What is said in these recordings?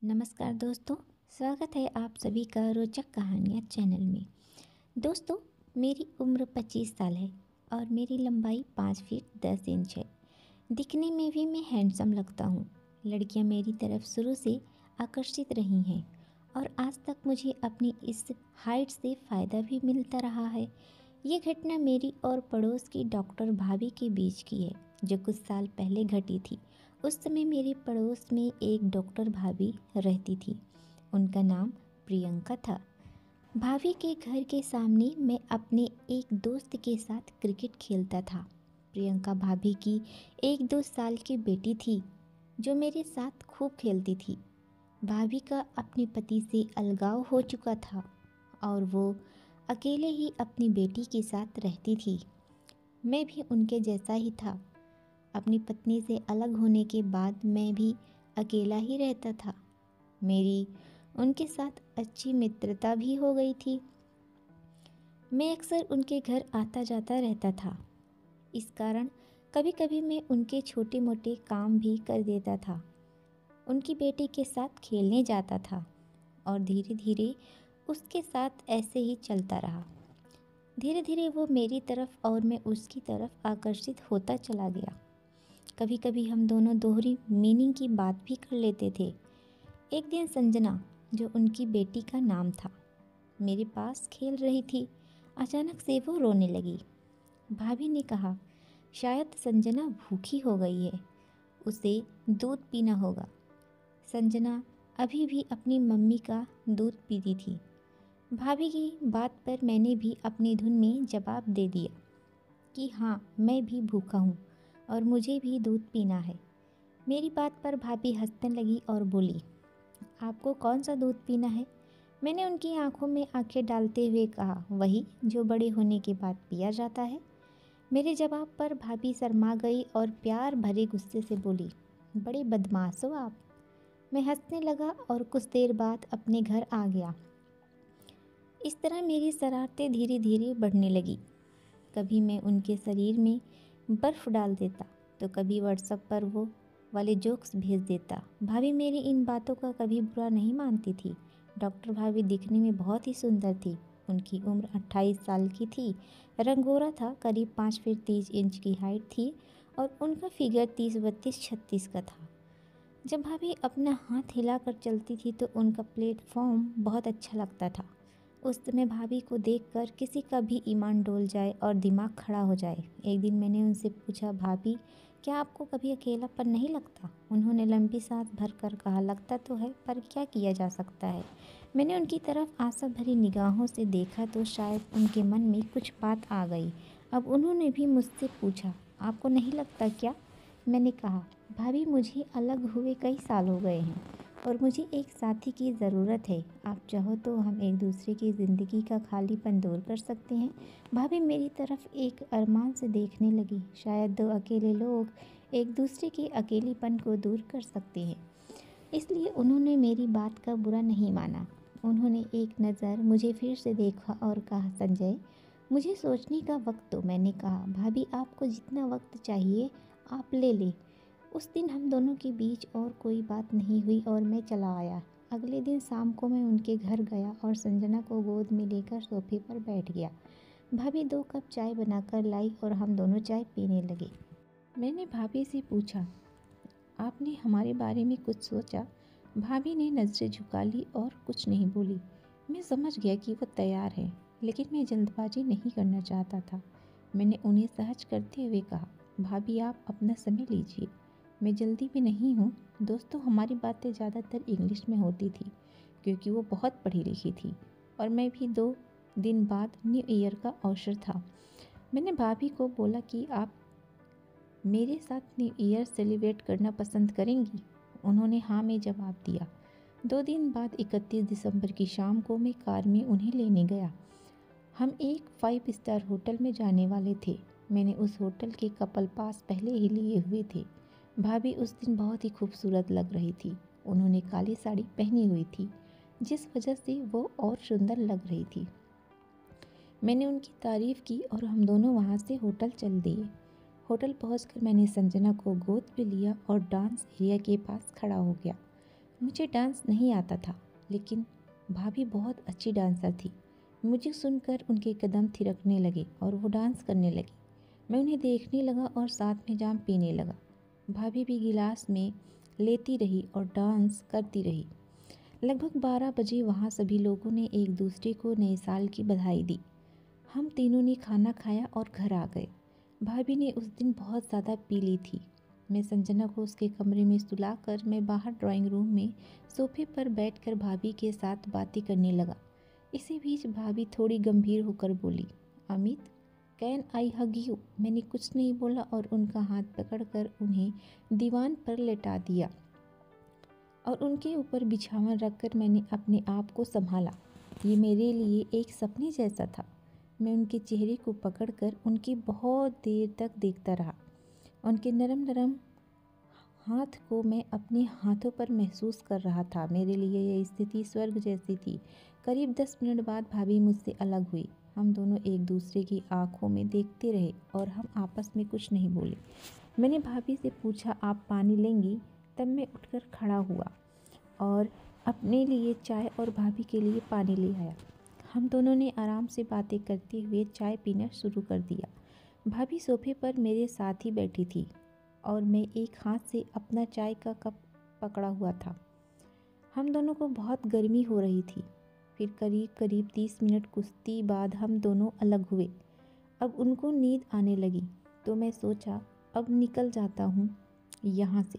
नमस्कार दोस्तों, स्वागत है आप सभी का रोचक कहानियाँ चैनल में। दोस्तों, मेरी उम्र 25 साल है और मेरी लंबाई 5 फीट 10 इंच है। दिखने में भी मैं हैंडसम लगता हूँ। लड़कियाँ मेरी तरफ शुरू से आकर्षित रही हैं और आज तक मुझे अपनी इस हाइट से फ़ायदा भी मिलता रहा है। ये घटना मेरी और पड़ोस की डॉक्टर भाभी के बीच की है, जो कुछ साल पहले घटी थी। उस समय मेरे पड़ोस में एक डॉक्टर भाभी रहती थी। उनका नाम प्रियंका था। भाभी के घर के सामने मैं अपने एक दोस्त के साथ क्रिकेट खेलता था। प्रियंका भाभी की 1-2 साल की बेटी थी, जो मेरे साथ खूब खेलती थी। भाभी का अपने पति से अलगाव हो चुका था और वो अकेले ही अपनी बेटी के साथ रहती थी। मैं भी उनके जैसा ही था। अपनी पत्नी से अलग होने के बाद मैं भी अकेला ही रहता था। मेरी उनके साथ अच्छी मित्रता भी हो गई थी। मैं अक्सर उनके घर आता जाता रहता था। इस कारण कभी कभी मैं उनके छोटे मोटे काम भी कर देता था। उनकी बेटी के साथ खेलने जाता था और धीरे धीरे उसके साथ ऐसे ही चलता रहा। धीरे धीरे वो मेरी तरफ और मैं उसकी तरफ आकर्षित होता चला गया। कभी कभी हम दोनों दोहरी मीनिंग की बात भी कर लेते थे। एक दिन संजना, जो उनकी बेटी का नाम था, मेरे पास खेल रही थी। अचानक से वो रोने लगी। भाभी ने कहा, शायद संजना भूखी हो गई है, उसे दूध पीना होगा। संजना अभी भी अपनी मम्मी का दूध पीती थी। भाभी की बात पर मैंने भी अपनी धुन में जवाब दे दिया कि हाँ, मैं भी भूखा हूँ और मुझे भी दूध पीना है। मेरी बात पर भाभी हंसने लगी और बोली, आपको कौन सा दूध पीना है? मैंने उनकी आंखों में आंखें डालते हुए कहा, वही जो बड़े होने के बाद पिया जाता है। मेरे जवाब पर भाभी शर्मा गई और प्यार भरे गुस्से से बोली, बड़े बदमाश हो आप। मैं हंसने लगा और कुछ देर बाद अपने घर आ गया। इस तरह मेरी शरारतें धीरे धीरे बढ़ने लगी। कभी मैं उनके शरीर में बर्फ़ डाल देता तो कभी व्हाट्सएप पर वो वाले जोक्स भेज देता। भाभी मेरी इन बातों का कभी बुरा नहीं मानती थी। डॉक्टर भाभी दिखने में बहुत ही सुंदर थी। उनकी उम्र 28 साल की थी। रंग गोरा था, करीब 5 फीट 30 इंच की हाइट थी और उनका फिगर 30-32-36 का था। जब भाभी अपना हाथ हिलाकर चलती थी तो उनका प्लेटफॉर्म बहुत अच्छा लगता था। उस समय भाभी को देखकर किसी का भी ईमान डोल जाए और दिमाग खड़ा हो जाए। एक दिन मैंने उनसे पूछा, भाभी, क्या आपको कभी अकेलापन नहीं लगता? उन्होंने लंबी सांस भरकर कहा, लगता तो है, पर क्या किया जा सकता है। मैंने उनकी तरफ आशा भरी निगाहों से देखा तो शायद उनके मन में कुछ बात आ गई। अब उन्होंने भी मुझसे पूछा, आपको नहीं लगता क्या? मैंने कहा, भाभी, मुझे अलग हुए कई साल हो गए हैं और मुझे एक साथी की ज़रूरत है। आप चाहो तो हम एक दूसरे की ज़िंदगी का खालीपन दूर कर सकते हैं। भाभी मेरी तरफ एक अरमान से देखने लगी। शायद दो अकेले लोग एक दूसरे के अकेलेपन को दूर कर सकते हैं। इसलिए उन्होंने मेरी बात का बुरा नहीं माना। उन्होंने एक नज़र मुझे फिर से देखा और कहा, संजय, मुझे सोचने का वक्त दो। मैंने कहा, भाभी, आपको जितना वक्त चाहिए आप ले लें। उस दिन हम दोनों के बीच और कोई बात नहीं हुई और मैं चला आया। अगले दिन शाम को मैं उनके घर गया और संजना को गोद में लेकर सोफे पर बैठ गया। भाभी 2 कप चाय बनाकर लाई और हम दोनों चाय पीने लगे। मैंने भाभी से पूछा, आपने हमारे बारे में कुछ सोचा? भाभी ने नज़रें झुका ली और कुछ नहीं बोली। मैं समझ गया कि वो तैयार है, लेकिन मैं जल्दबाजी नहीं करना चाहता था। मैंने उन्हें सहज करते हुए कहा, भाभी, आप अपना समय लीजिए, मैं जल्दी में नहीं हूँ। दोस्तों, हमारी बातें ज़्यादातर इंग्लिश में होती थी क्योंकि वो बहुत पढ़ी लिखी थी और मैं भी 2 दिन बाद न्यू ईयर का अवसर था। मैंने भाभी को बोला कि आप मेरे साथ न्यू ईयर सेलिब्रेट करना पसंद करेंगी? उन्होंने हाँ में जवाब दिया। 2 दिन बाद 31 दिसंबर की शाम को मैं कार में उन्हें लेने गया। हम एक 5 स्टार होटल में जाने वाले थे। मैंने उस होटल के कपल पास पहले ही लिए हुए थे। भाभी उस दिन बहुत ही खूबसूरत लग रही थी। उन्होंने काली साड़ी पहनी हुई थी, जिस वजह से वो और सुंदर लग रही थी। मैंने उनकी तारीफ़ की और हम दोनों वहाँ से होटल चल दिए। होटल पहुंचकर मैंने संजना को गोद में लिया और डांस एरिया के पास खड़ा हो गया। मुझे डांस नहीं आता था, लेकिन भाभी बहुत अच्छी डांसर थी। म्यूजिक सुनकर उनके कदम थिरकने लगे और वो डांस करने लगी। मैं उन्हें देखने लगा और साथ में जाम पीने लगा। भाभी भी गिलास में लेती रही और डांस करती रही। लगभग 12 बजे वहाँ सभी लोगों ने एक दूसरे को नए साल की बधाई दी। हम तीनों ने खाना खाया और घर आ गए। भाभी ने उस दिन बहुत ज़्यादा पी ली थी। मैं संजना को उसके कमरे में सुलाकर मैं बाहर ड्राइंग रूम में सोफे पर बैठकर भाभी के साथ बातें करने लगा। इसी बीच भाभी थोड़ी गंभीर होकर बोली, Amit, can I hug you? मैंने कुछ नहीं बोला और उनका हाथ पकड़कर उन्हें दीवान पर लेटा दिया और उनके ऊपर बिछावन रखकर मैंने अपने आप को संभाला। ये मेरे लिए एक सपने जैसा था। मैं उनके चेहरे को पकड़कर उनकी बहुत देर तक देखता रहा। उनके नरम नरम हाथ को मैं अपने हाथों पर महसूस कर रहा था। मेरे लिए यह स्थिति स्वर्ग जैसी थी। करीब 10 मिनट बाद भाभी मुझसे अलग हुई। हम दोनों एक दूसरे की आंखों में देखते रहे और हम आपस में कुछ नहीं बोले। मैंने भाभी से पूछा, आप पानी लेंगी? तब मैं उठकर खड़ा हुआ और अपने लिए चाय और भाभी के लिए पानी ले आया। हम दोनों ने आराम से बातें करते हुए चाय पीना शुरू कर दिया। भाभी सोफे पर मेरे साथ ही बैठी थी और मैं एक हाथ से अपना चाय का कप पकड़ा हुआ था। हम दोनों को बहुत गर्मी हो रही थी। फिर करीब 30 मिनट कुश्ती बाद हम दोनों अलग हुए। अब उनको नींद आने लगी तो मैं सोचा, अब निकल जाता हूँ यहाँ से।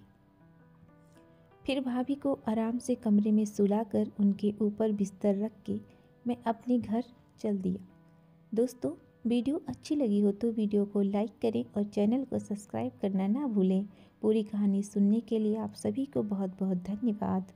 फिर भाभी को आराम से कमरे में सुलाकर उनके ऊपर बिस्तर रख के मैं अपने घर चल दिया। दोस्तों, वीडियो अच्छी लगी हो तो वीडियो को लाइक करें और चैनल को सब्सक्राइब करना ना भूलें। पूरी कहानी सुनने के लिए आप सभी को बहुत बहुत धन्यवाद।